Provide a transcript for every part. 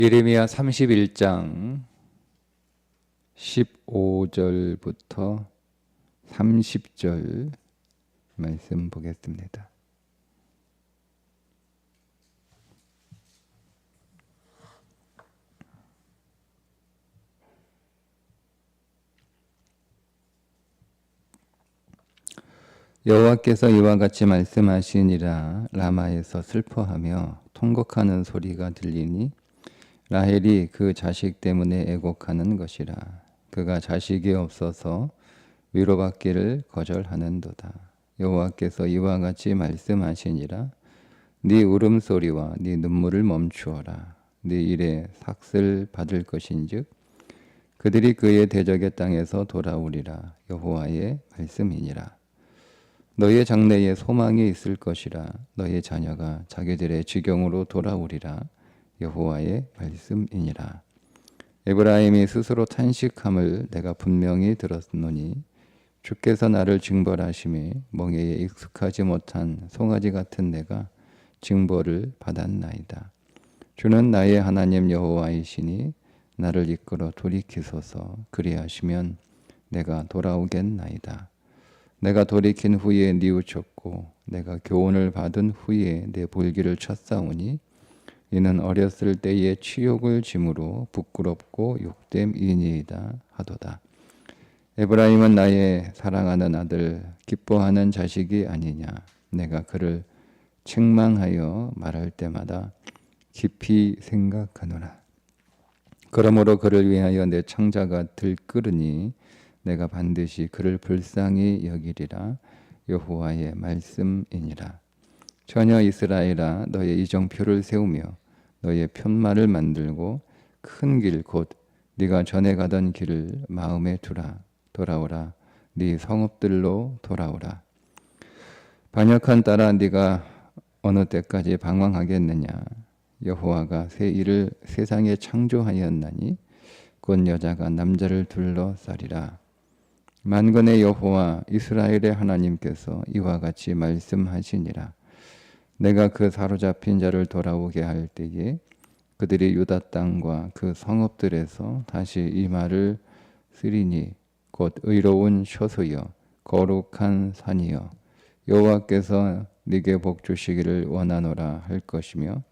예레미야 31장 15절부터 30절 말씀 보겠습니다. 여호와께서 이와 같이 말씀하시니라. 라마에서 슬퍼하며 통곡하는 소리가 들리니 라헬이 그 자식 때문에 애곡하는 것이라. 그가 자식이 없어서 위로받기를 거절하는도다. 여호와께서 이와 같이 말씀하시니라. 네 울음소리와 네 눈물을 멈추어라. 네 일에 삭슬 받을 것인즉 그들이 그의 대적의 땅에서 돌아오리라. 여호와의 말씀이니라. 너의 장래에 소망이 있을 것이라. 너의 자녀가 자기들의 지경으로 돌아오리라. 여호와의 말씀이니라. 에브라임이 스스로 탄식함을 내가 분명히 들었노니 주께서 나를 징벌하심에 멍에에 익숙하지 못한 송아지 같은 내가 징벌을 받았나이다. 주는 나의 하나님 여호와이시니 나를 이끌어 돌이키소서. 그리하시면 내가 돌아오겠나이다. 내가 돌이킨 후에 뉘우쳤고 내가 교훈을 받은 후에 내 볼기를 쳤사오니 이는 어렸을 때의 치욕을 짐으로 부끄럽고 욕됨이니이다 하도다. 에브라임은 나의 사랑하는 아들, 기뻐하는 자식이 아니냐. 내가 그를 책망하여 말할 때마다 깊이 생각하노라. 그러므로 그를 위하여 내 창자가 들끓으니 내가 반드시 그를 불쌍히 여기리라. 여호와의 말씀이니라. 전혀 이스라엘아, 너의 이정표를 세우며 너의 편말을 만들고 큰 길 곧 네가 전에 가던 길을 마음에 두라. 돌아오라. 네 성읍들로 돌아오라. 반역한 딸아, 네가 어느 때까지 방황하겠느냐. 여호와가 새 일을 세상에 창조하였나니 곧 여자가 남자를 둘러싸리라. 만군의 여호와 이스라엘의 하나님께서 이와 같이 말씀하시니라. 내가 그 사로잡힌 자를 돌아오게 할 때에 그들이 유다 땅과 그 성읍들에서 다시 이 말을 쓰리니 곧 의로운 처소여 거룩한 산이여 여호와께서 네게 복 주시기를 원하노라 할 것이며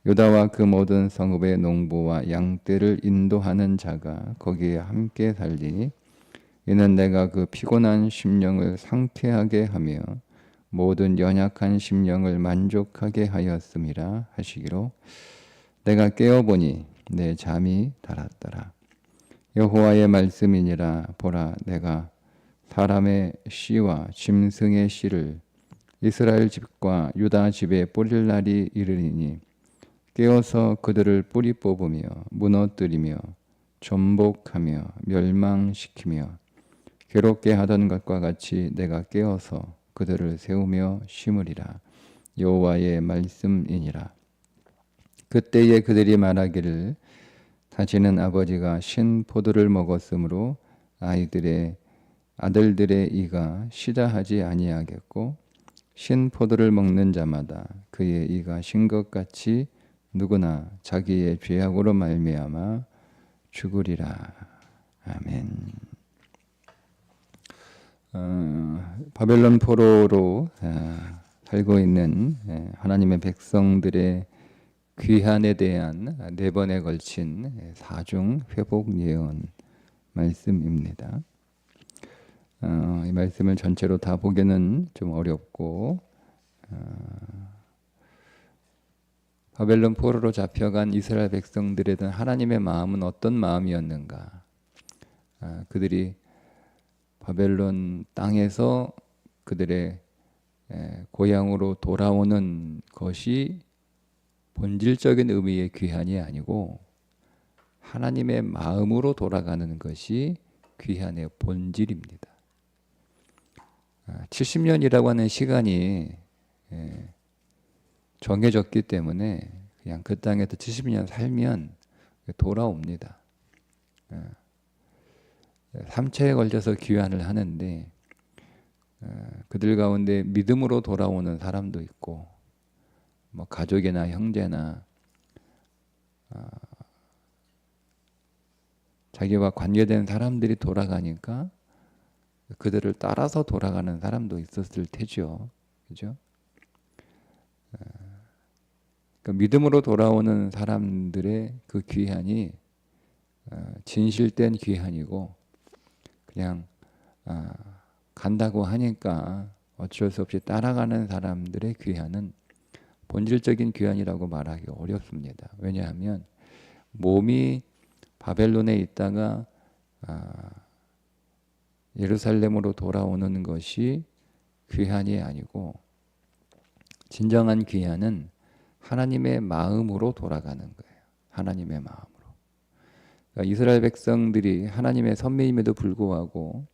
유다와 그 모든 성읍의 농부와 양떼를 인도하는 자가 거기에 함께 살리니 이는 내가 그 피곤한 심령을 상쾌하게 하며 모든 연약한 심령을 만족하게 하였음이라 하시기로 내가 깨어보니 내 잠이 달았더라. 여호와의 말씀이니라. 보라, 내가 사람의 씨와 짐승의 씨를 이스라엘 집과 유다 집에 뿌릴 날이 이르리니 깨어서 그들을 뿌리 뽑으며 무너뜨리며 전복하며 멸망시키며 괴롭게 하던 것과 같이 내가 깨어서 그들을 세우며 심으리라. 여호와의 말씀이니라. 그때에 그들이 말하기를 다시는 아버지가 신 포도를 먹었으므로 아들들의 이가 시다하지 아니하겠고 신 포도를 먹는 자마다 그의 이가 신 것 같이 누구나 자기의 죄악으로 말미암아 죽으리라. 아멘. 바벨론 포로로 살고 있는 하나님의 백성들의 귀환에 대한 4번에 걸친 사중 회복 예언 말씀입니다. 이 말씀을 전체로 다 보기는 좀 어렵고 바벨론 포로로 잡혀간 이스라엘 백성들에 대한 하나님의 마음은 어떤 마음이었는가. 그들이 바벨론 땅에서 그들의 고향으로 돌아오는 것이 본질적인 의미의 귀환이 아니고 하나님의 마음으로 돌아가는 것이 귀환의 본질입니다. 70년이라고 하는 시간이 정해졌기 때문에 그냥 그 땅에서 70년 살면 돌아옵니다. 3차에 걸쳐서 귀환을 하는데 그들 가운데 믿음으로 돌아오는 사람도 있고 뭐 가족이나 형제나 자기와 관계된 사람들이 돌아가니까 그들을 따라서 돌아가는 사람도 있었을 테죠. 그죠? 그러니까 믿음으로 돌아오는 사람들의 그 귀환이 진실된 귀환이고, 그냥 간다고 하니까 어쩔 수 없이 따라가는 사람들의 귀환은 본질적인 귀환이라고 말하기 어렵습니다. 왜냐하면 몸이 바벨론에 있다가 예루살렘으로 돌아오는 것이 귀환이 아니고, 진정한 귀환은 하나님의 마음으로 돌아가는 거예요. 하나님의 마음으로. 그러니까 이스라엘 백성들이 하나님의 선민임에도 불구하고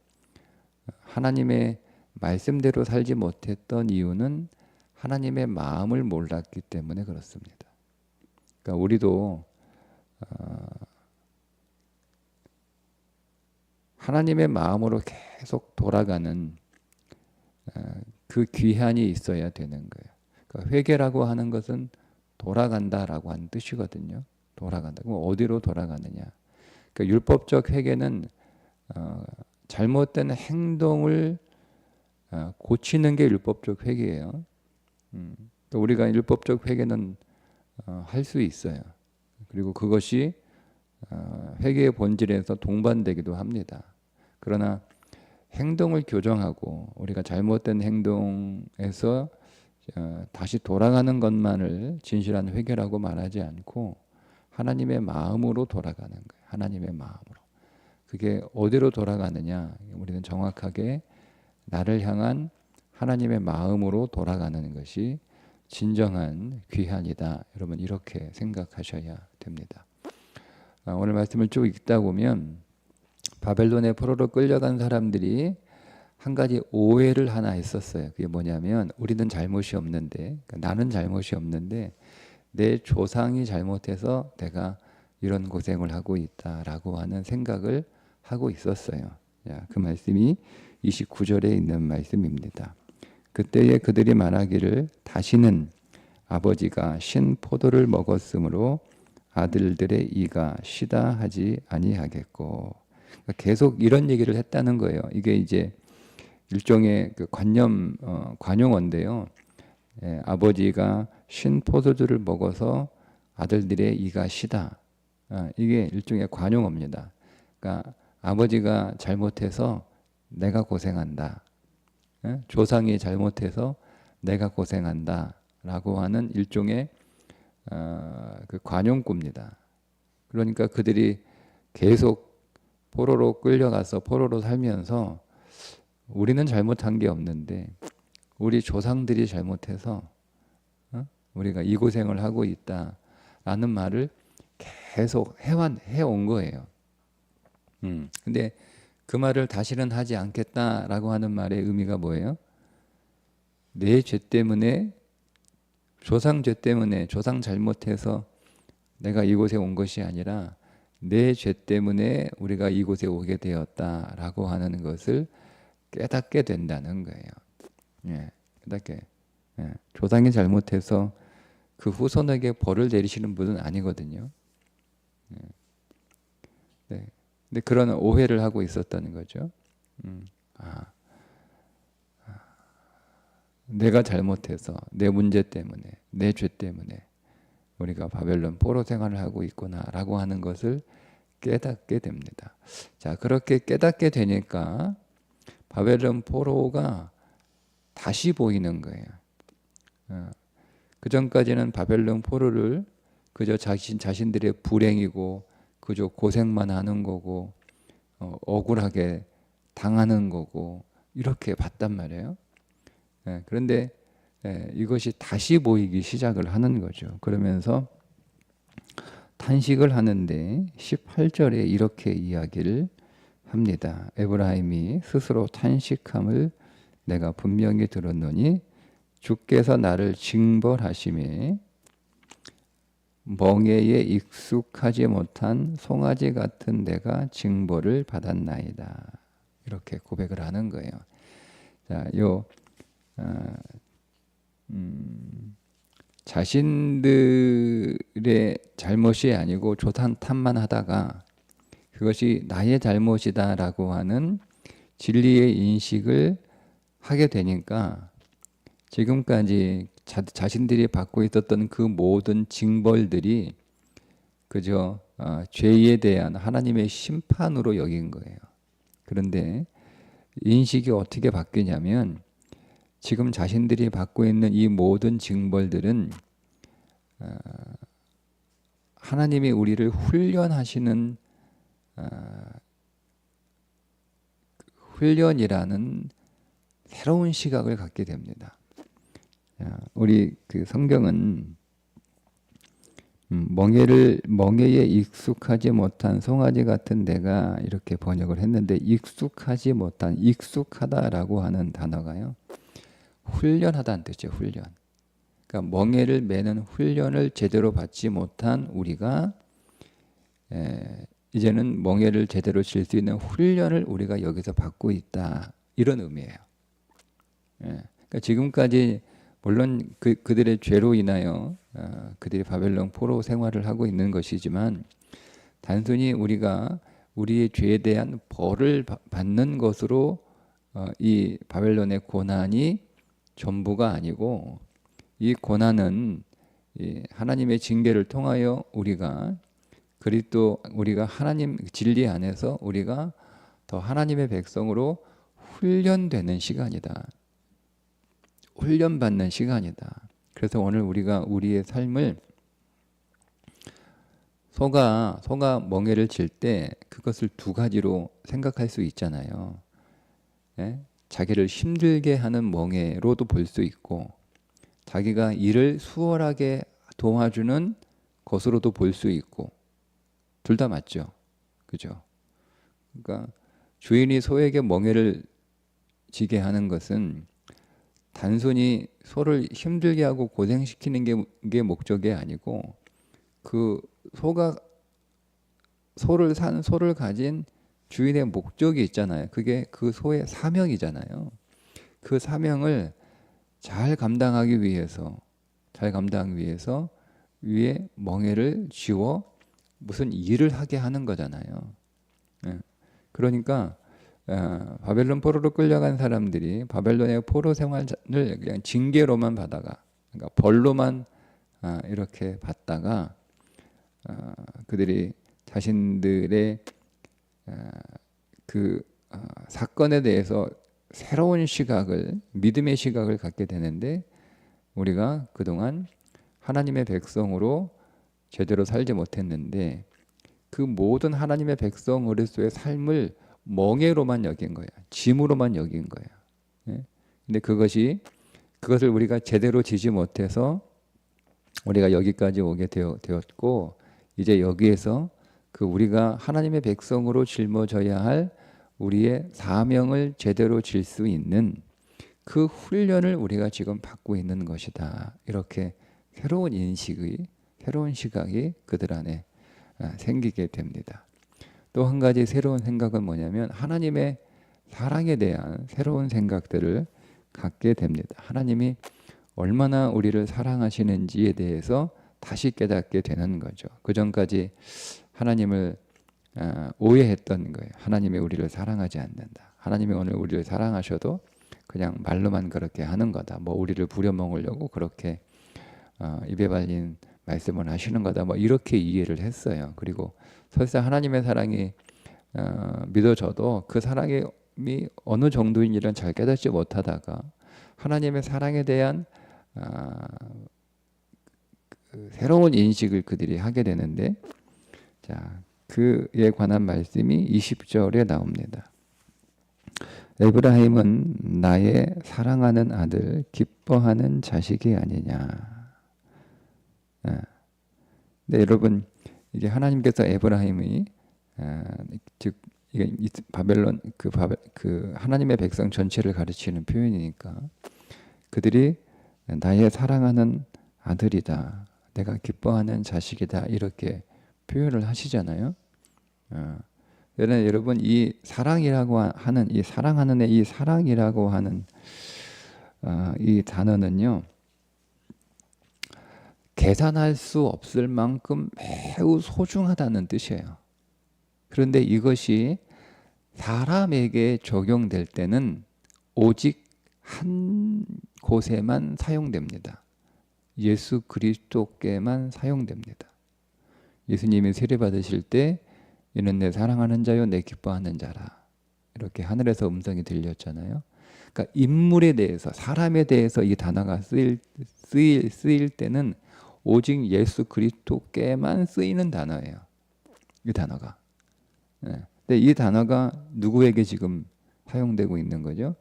하나님의 말씀대로 살지 못했던 이유는 하나님의 마음을 몰랐기 때문에 그렇습니다. 그러니까 우리도 하나님의 마음으로 계속 돌아가는 그 귀환이 있어야 되는 거예요. 그러니까 회개라고 하는 것은 돌아간다라고 하는 뜻이거든요. 돌아간다. 그럼 어디로 돌아가느냐? 그러니까 율법적 회개는 잘못된 행동을 고치는 게 율법적 회개예요. 또 우리가 율법적 회개는 할 수 있어요. 그리고 그것이 회개의 본질에서 동반되기도 합니다. 그러나 행동을 교정하고 우리가 잘못된 행동에서 다시 돌아가는 것만을 진실한 회개라고 말하지 않고 하나님의 마음으로 돌아가는 거예요. 하나님의 마음으로. 그게 어디로 돌아가느냐? 우리는 정확하게 나를 향한 하나님의 마음으로 돌아가는 것이 진정한 귀환이다. 여러분 이렇게 생각하셔야 됩니다. 오늘 말씀을 쭉 읽다 보면 바벨론의 포로로 끌려간 사람들이 한 가지 오해를 하나 했었어요. 그게 뭐냐면 우리는 잘못이 없는데, 그러니까 나는 잘못이 없는데 내 조상이 잘못해서 내가 이런 고생을 하고 있다라고 하는 생각을 하고 있었어요. 자, 그 말씀이 29절에 있는 말씀입니다. 그때에 그들이 말하기를 다시는 아버지가 신 포도를 먹었으므로 아들들의 이가 시다 하지 아니하겠고, 그러니까 계속 이런 얘기를 했다는 거예요. 이게 이제 일종의 그 관용어인데요. 아버지가 신 포도주를 먹어서 아들들의 이가 시다. 이게 일종의 관용어입니다. 그러니까 아버지가 잘못해서 내가 고생한다. 조상이 잘못해서 내가 고생한다. 라고 하는 일종의 그 관용구입니다. 그러니까 그들이 계속 포로로 끌려가서 포로로 살면서 우리는 잘못한 게 없는데 우리 조상들이 잘못해서 우리가 이 고생을 하고 있다라는 말을 계속 해온 거예요. 근데 그 말을 다시는 하지 않겠다라고 하는 말의 의미가 뭐예요? 내 죄 때문에, 조상 죄 때문에, 조상 잘못해서 내가 이곳에 온 것이 아니라 내 죄 때문에 우리가 이곳에 오게 되었다라고 하는 것을 깨닫게 된다는 거예요. 깨닫게. 조상이 잘못해서 그 후손에게 벌을 내리시는 분은 아니거든요. 네. 근데 그런 오해를 하고 있었다는 거죠. 내가 잘못해서 내 문제 때문에, 내 죄 때문에 우리가 바벨론 포로 생활을 하고 있구나라고 하는 것을 깨닫게 됩니다. 자, 그렇게 깨닫게 되니까 바벨론 포로가 다시 보이는 거예요. 그 전까지는 바벨론 포로를 그저 자신들의 불행이고 그저 고생만 하는 거고 억울하게 당하는 거고 이렇게 봤단 말이에요. 그런데 이것이 다시 보이기 시작을 하는 거죠. 그러면서 탄식을 하는데 18절에 이렇게 이야기를 합니다. 에브라임이 스스로 탄식함을 내가 분명히 들었노니 주께서 나를 징벌하심에 멍에에 익숙하지 못한 송아지 같은 내가 징벌을 받았나이다. 이렇게 고백을 하는 거예요. 자, 자신들의 잘못이 아니고 조탄 탓만 하다가 그것이 나의 잘못이다라고 하는 진리의 인식을 하게 되니까 지금까지 자신들이 받고 있었던 그 모든 징벌들이 그저 죄에 대한 하나님의 심판으로 여긴 거예요. 그런데 인식이 어떻게 바뀌냐면 지금 자신들이 받고 있는 이 모든 징벌들은 하나님이 우리를 훈련하시는 훈련이라는 새로운 시각을 갖게 됩니다. 우리 그 성경은 멍에에 익숙하지 못한 송아지 같은 내가 이렇게 번역을 했는데 익숙하지 못한 익숙하다라고 하는 단어가요. 훈련하다는 뜻이에요. 훈련. 그러니까 멍에를 매는 훈련을 제대로 받지 못한 우리가 이제는 멍에를 제대로 칠 수 있는 훈련을 우리가 여기서 받고 있다. 이런 의미예요. 그러니까 지금까지 물론 그들의 죄로 인하여 그들이 바벨론 포로 생활을 하고 있는 것이지만 단순히 우리가 우리의 죄에 대한 벌을 받는 것으로 이 바벨론의 고난이 전부가 아니고 이 고난은 하나님의 징계를 통하여 우리가 우리가 하나님 진리 안에서 우리가 더 하나님의 백성으로 훈련되는 시간이다. 훈련받는 시간이다. 그래서 오늘 우리가 우리의 삶을 소가 멍에를 칠 때 그것을 두 가지로 생각할 수 있잖아요. 자기를 힘들게 하는 멍에로도 볼 수 있고 자기가 일을 수월하게 도와주는 것으로도 볼 수 있고 둘 다 맞죠. 그죠? 그러니까 주인이 소에게 멍에를 지게 하는 것은 단순히 소를 힘들게 하고 고생시키는 게 목적이 아니고 그 소가 소를 가진 주인의 목적이 있잖아요. 그게 그 소의 사명이잖아요. 그 사명을 잘 감당하기 위해서 위에 멍에를 쥐워 무슨 일을 하게 하는 거잖아요. 그러니까 바벨론 포로로 끌려간 사람들이 바벨론의 포로 생활을 그냥 징계로만 받다가 그러니까 벌로만 이렇게 받다가 그들이 자신들의 그 사건에 대해서 새로운 믿음의 시각을 갖게 되는데 우리가 그동안 하나님의 백성으로 제대로 살지 못했는데 그 모든 하나님의 백성으로서의 삶을 멍에로만 여긴 거야. 짐으로만 여긴 거야. 근데 그것을 우리가 제대로 지지 못해서 우리가 여기까지 오게 되었고 이제 여기에서 우리가 하나님의 백성으로 짊어져야 할 우리의 사명을 제대로 질 수 있는 그 훈련을 우리가 지금 받고 있는 것이다. 이렇게 새로운 시각이 그들 안에 생기게 됩니다. 또 한 가지 새로운 생각은 뭐냐면 하나님의 사랑에 대한 새로운 생각들을 갖게 됩니다. 하나님이 얼마나 우리를 사랑하시는지에 대해서 다시 깨닫게 되는 거죠. 그 전까지 하나님을 오해했던 거예요. 하나님이 우리를 사랑하지 않는다. 하나님이 오늘 우리를 사랑하셔도 그냥 말로만 그렇게 하는 거다. 뭐 우리를 부려먹으려고 그렇게 입에 발린 말씀을 하시는 거다. 뭐 이렇게 이해를 했어요. 그리고 설사 하나님의 사랑이 믿어져도 그 사랑이 어느 정도인지를 잘 깨닫지 못하다가 하나님의 사랑에 대한 새로운 인식을 그들이 하게 되는데 자, 그에 관한 말씀이 20절에 나옵니다. 에브라임은 나의 사랑하는 아들, 기뻐하는 자식이 아니냐. 네, 여러분 이게 하나님께서 에브라임이 즉 이게 바벨론 그 하나님의 백성 전체를 가르치는 표현이니까 그들이 나의 사랑하는 아들이다. 내가 기뻐하는 자식이다. 이렇게 표현을 하시잖아요. 그러나 여러분 이 사랑이라고 하는 이 사랑이라고 하는 이 단어는요. 계산할 수 없을 만큼 매우 소중하다는 뜻이에요. 그런데 이것이 사람에게 적용될 때는 오직 한 곳에만 사용됩니다. 예수 그리스도께만 사용됩니다. 예수님이 세례 받으실 때 이는 내 사랑하는 자요 내 기뻐하는 자라 이렇게 하늘에서 음성이 들렸잖아요. 그러니까 인물에 대해서 사람에 대해서 이 단어가 쓰일 때는 오직 예수 그리스도께만 쓰이는 단어예요. 이 단어가. 근데 이 단어가 누구에게 지금 사용되고 있는 거죠?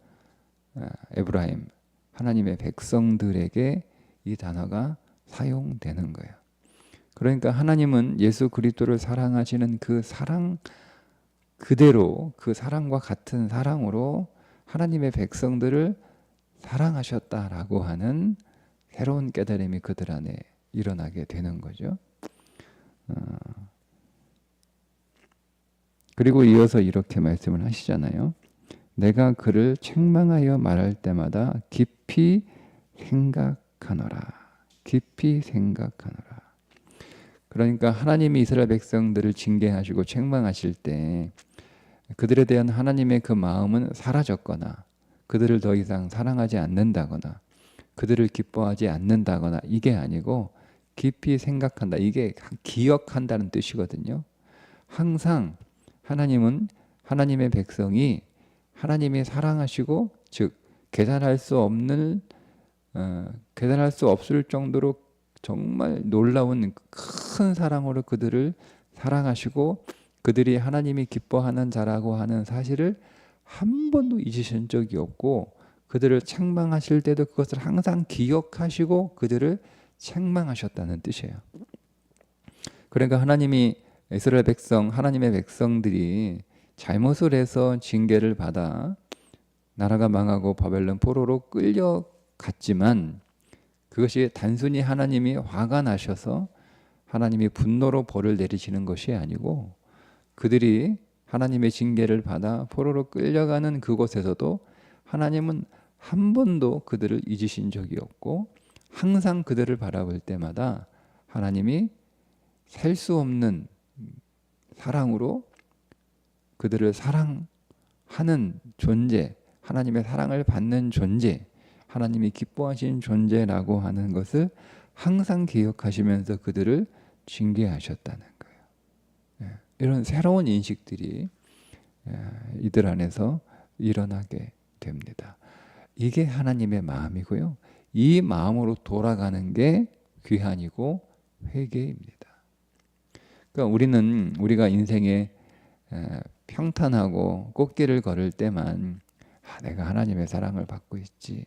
에브라임 하나님의 백성들에게 이 단어가 사용되는 거예요. 그러니까 하나님은 예수 그리스도를 사랑하시는 그 사랑 그대로 그 사랑과 같은 사랑으로 하나님의 백성들을 사랑하셨다라고 하는 새로운 깨달음이 그들 안에 일어나게 되는 거죠. 그리고 이어서 이렇게 말씀을 하시잖아요. 내가 그를 책망하여 말할 때마다 깊이 생각하노라. 깊이 생각하노라. 그러니까 하나님이 이스라엘 백성들을 징계하시고 책망하실 때 그들에 대한 하나님의 그 마음은 사라졌거나 그들을 더 이상 사랑하지 않는다거나 그들을 기뻐하지 않는다거나 이게 아니고 깊이 생각한다. 이게 기억한다는 뜻이거든요. 항상 하나님은 하나님의 백성이 하나님이 사랑하시고 즉 계산할 수 없을 정도로 정말 놀라운 큰 사랑으로 그들을 사랑하시고 그들이 하나님이 기뻐하는 자라고 하는 사실을 한 번도 잊으신 적이 없고 그들을 책망하실 때도 그것을 항상 기억하시고 그들을 책망하셨다는 뜻이에요. 그러니까 하나님이 이스라엘 백성, 하나님의 백성들이 잘못을 해서 징계를 받아 나라가 망하고 바벨론 포로로 끌려갔지만 그것이 단순히 하나님이 화가 나셔서 하나님이 분노로 벌을 내리시는 것이 아니고 그들이 하나님의 징계를 받아 포로로 끌려가는 그곳에서도 하나님은 한 번도 그들을 잊으신 적이 없고 항상 그들을 바라볼 때마다 하나님이 셀 수 없는 사랑으로 그들을 사랑하는 존재, 하나님의 사랑을 받는 존재, 하나님이 기뻐하신 존재라고 하는 것을 항상 기억하시면서 그들을 징계하셨다는 거예요. 이런 새로운 인식들이 이들 안에서 일어나게 됩니다. 이게 하나님의 마음이고요. 이 마음으로 돌아가는 게 귀한이고 회개입니다. 그러니까 우리가 인생에 평탄하고 꽃길을 걸을 때만 내가 하나님의 사랑을 받고 있지,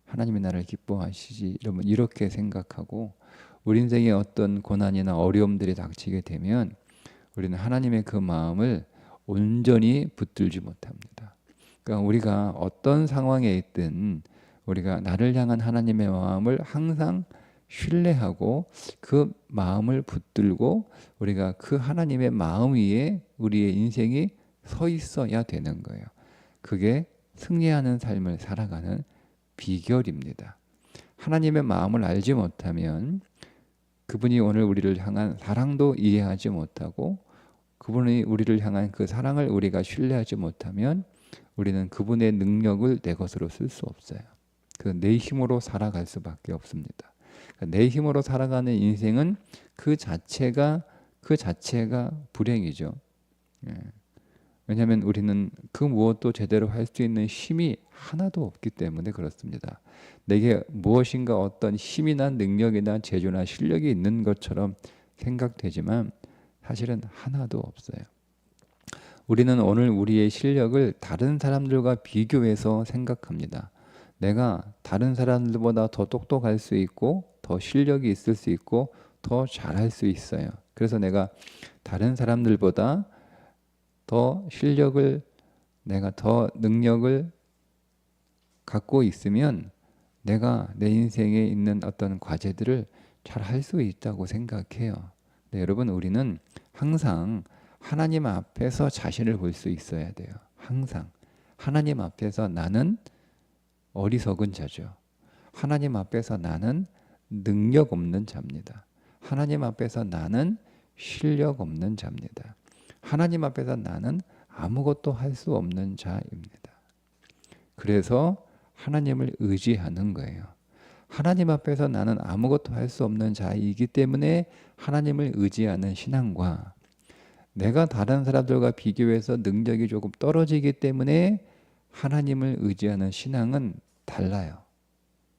하나님이 나를 기뻐하시지, 이렇게 생각하고 우리 인생에 어떤 고난이나 어려움들이 닥치게 되면 우리는 하나님의 그 마음을 온전히 붙들지 못합니다. 그러니까 우리가 어떤 상황에 있든 우리가 나를 향한 하나님의 마음을 항상 신뢰하고 그 마음을 붙들고 우리가 그 하나님의 마음 위에 우리의 인생이 서 있어야 되는 거예요. 그게 승리하는 삶을 살아가는 비결입니다. 하나님의 마음을 알지 못하면 그분이 오늘 우리를 향한 사랑도 이해하지 못하고 그분이 우리를 향한 그 사랑을 우리가 신뢰하지 못하면 우리는 그분의 능력을 내 것으로 쓸 수 없어요. 내 힘으로 살아갈 수밖에 없습니다. 내 힘으로 살아가는 인생은 그 자체가 불행이죠. 왜냐하면 우리는 그 무엇도 제대로 할 수 있는 힘이 하나도 없기 때문에 그렇습니다. 내게 무엇인가 어떤 힘이나 능력이나 재주나 실력이 있는 것처럼 생각되지만 사실은 하나도 없어요. 우리는 오늘 우리의 실력을 다른 사람들과 비교해서 생각합니다. 내가 다른 사람들보다 더 똑똑할 수 있고 더 실력이 있을 수 있고 더 잘할 수 있어요. 그래서 내가 다른 사람들보다 더 실력을 내가 더 능력을 갖고 있으면 내가 내 인생에 있는 어떤 과제들을 잘 할 수 있다고 생각해요. 네, 여러분 우리는 항상 하나님 앞에서 자신을 볼 수 있어야 돼요. 항상 하나님 앞에서 나는 어리석은 자죠. 하나님 앞에서 나는 능력 없는 자입니다. 하나님 앞에서 나는 실력 없는 자입니다. 하나님 앞에서 나는 아무것도 할 수 없는 자입니다. 그래서 하나님을 의지하는 거예요. 하나님 앞에서 나는 아무것도 할 수 없는 자이기 때문에 하나님을 의지하는 신앙과 내가 다른 사람들과 비교해서 능력이 조금 떨어지기 때문에 하나님을 의지하는 신앙은 달라요.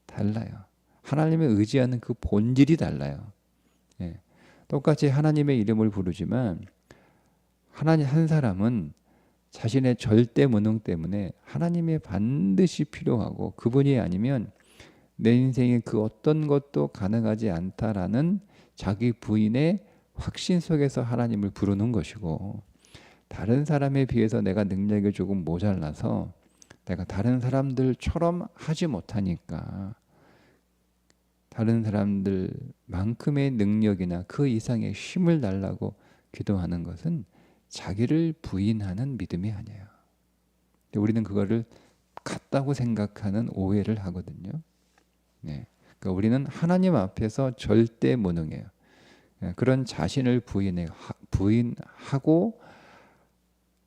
달라요. 하나님을 의지하는 그 본질이 달라요. 예. 똑같이 하나님의 이름을 부르지만 하나님 한 사람은 자신의 절대 무능 때문에 하나님이 반드시 필요하고 그분이 아니면 내 인생에 그 어떤 것도 가능하지 않다라는 자기 부인의 확신 속에서 하나님을 부르는 것이고, 다른 사람에 비해서 내가 능력이 조금 모자라서 내가 다른 사람들처럼 하지 못하니까 다른 사람들만큼의 능력이나 그 이상의 힘을 달라고 기도하는 것은 자기를 부인하는 믿음이 아니에요. 우리는 그거를 같다고 생각하는 오해를 하거든요. 네. 그러니까 우리는 하나님 앞에서 절대 무능해요. 그런 자신을 부인하고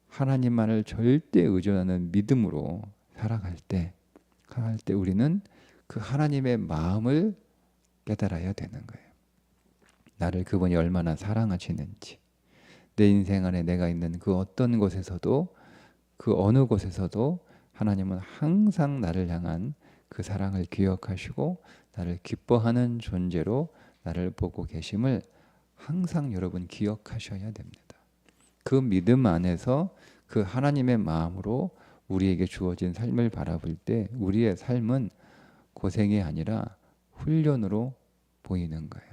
하나님만을 절대 의존하는 믿음으로 살아갈 때 우리는 그 하나님의 마음을 깨달아야 되는 거예요. 나를 그분이 얼마나 사랑하시는지, 내 인생 안에 내가 있는 그 어떤 곳에서도 그 어느 곳에서도 하나님은 항상 나를 향한 그 사랑을 기억하시고 나를 기뻐하는 존재로 나를 보고 계심을 항상 여러분 기억하셔야 됩니다. 그 믿음 안에서 그 하나님의 마음으로 우리에게 주어진 삶을 바라볼 때 우리의 삶은 고생이 아니라 훈련으로 보이는 거예요.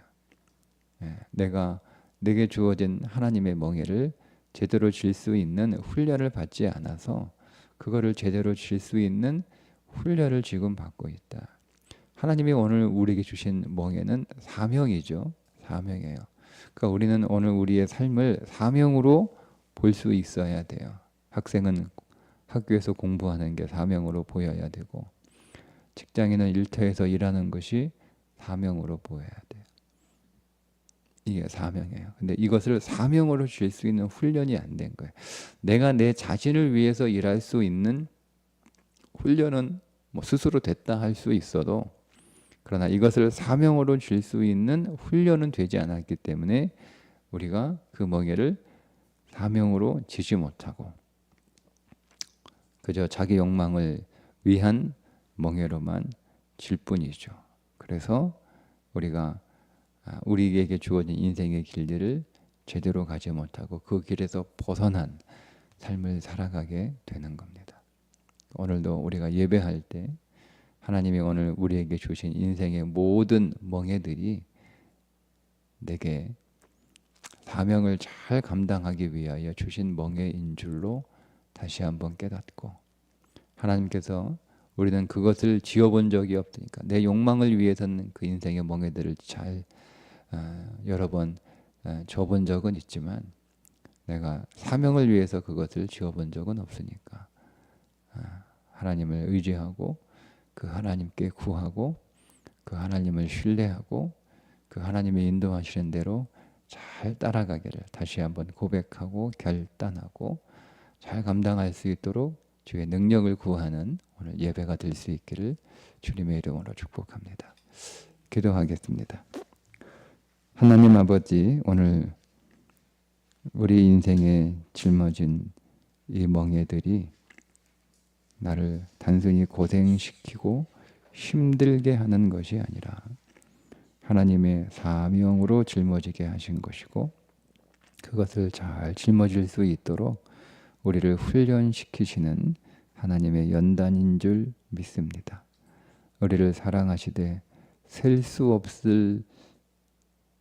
내게 주어진 하나님의 멍에를 제대로 질 수 있는 훈련을 받지 않아서 그거를 제대로 질 수 있는 훈련을 지금 받고 있다. 하나님이 오늘 우리에게 주신 멍에는 사명이죠. 사명이에요. 그러니까 우리는 오늘 우리의 삶을 사명으로 볼 수 있어야 돼요. 학생은 학교에서 공부하는 게 사명으로 보여야 되고, 직장인은 일터에서 일하는 것이 사명으로 보여야 돼요. 이게 사명이에요. 근데 이것을 사명으로 줄 수 있는 훈련이 안 된 거예요. 내가 내 자신을 위해서 일할 수 있는 훈련은 뭐 스스로 됐다 할 수 있어도, 그러나 이것을 사명으로 줄 수 있는 훈련은 되지 않았기 때문에 우리가 그 멍에를 사명으로 지지 못하고 그저 자기 욕망을 위한 멍에로만 질 뿐이죠. 그래서 우리가 우리에게 주어진 인생의 길들을 제대로 가지 못하고 그 길에서 벗어난 삶을 살아가게 되는 겁니다. 오늘도 우리가 예배할 때 하나님이 오늘 우리에게 주신 인생의 모든 멍에들이 내게 사명을 잘 감당하기 위하여 주신 멍에인 줄로 다시 한번 깨닫고, 하나님께서 우리는 그것을 지어본 적이 없으니까 내 욕망을 위해서는 그 인생의 멍에들을 잘 여러 번 줘본 적은 있지만 내가 사명을 위해서 그것을 지어본 적은 없으니까 하나님을 의지하고 그 하나님께 구하고 그 하나님을 신뢰하고 그 하나님의 인도하시는 대로 잘 따라가기를 다시 한번 고백하고 결단하고 잘 감당할 수 있도록 주의 능력을 구하는 오늘 예배가 될 수 있기를 주님의 이름으로 축복합니다. 기도하겠습니다. 하나님 아버지, 오늘 우리 인생에 짊어진 이 멍에들이 나를 단순히 고생시키고 힘들게 하는 것이 아니라 하나님의 사명으로 짊어지게 하신 것이고, 그것을 잘 짊어질 수 있도록 우리를 훈련시키시는 하나님의 연단인 줄 믿습니다. 우리를 사랑하시되 셀 수 없을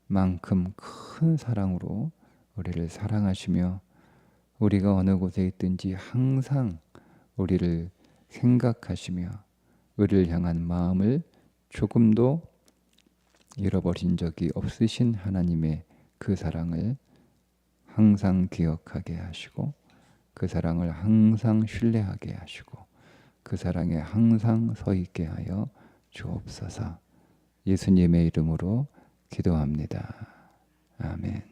만큼 큰 사랑으로 우리를 사랑하시며 우리가 어느 곳에 있든지 항상 우리를 생각하시며 우리를 향한 마음을 조금도 잃어버린 적이 없으신 하나님의 그 사랑을 항상 기억하게 하시고 그 사랑을 항상 신뢰하게 하시고 그 사랑에 항상 서 있게 하여 주옵소서. 예수님의 이름으로 기도합니다. 아멘.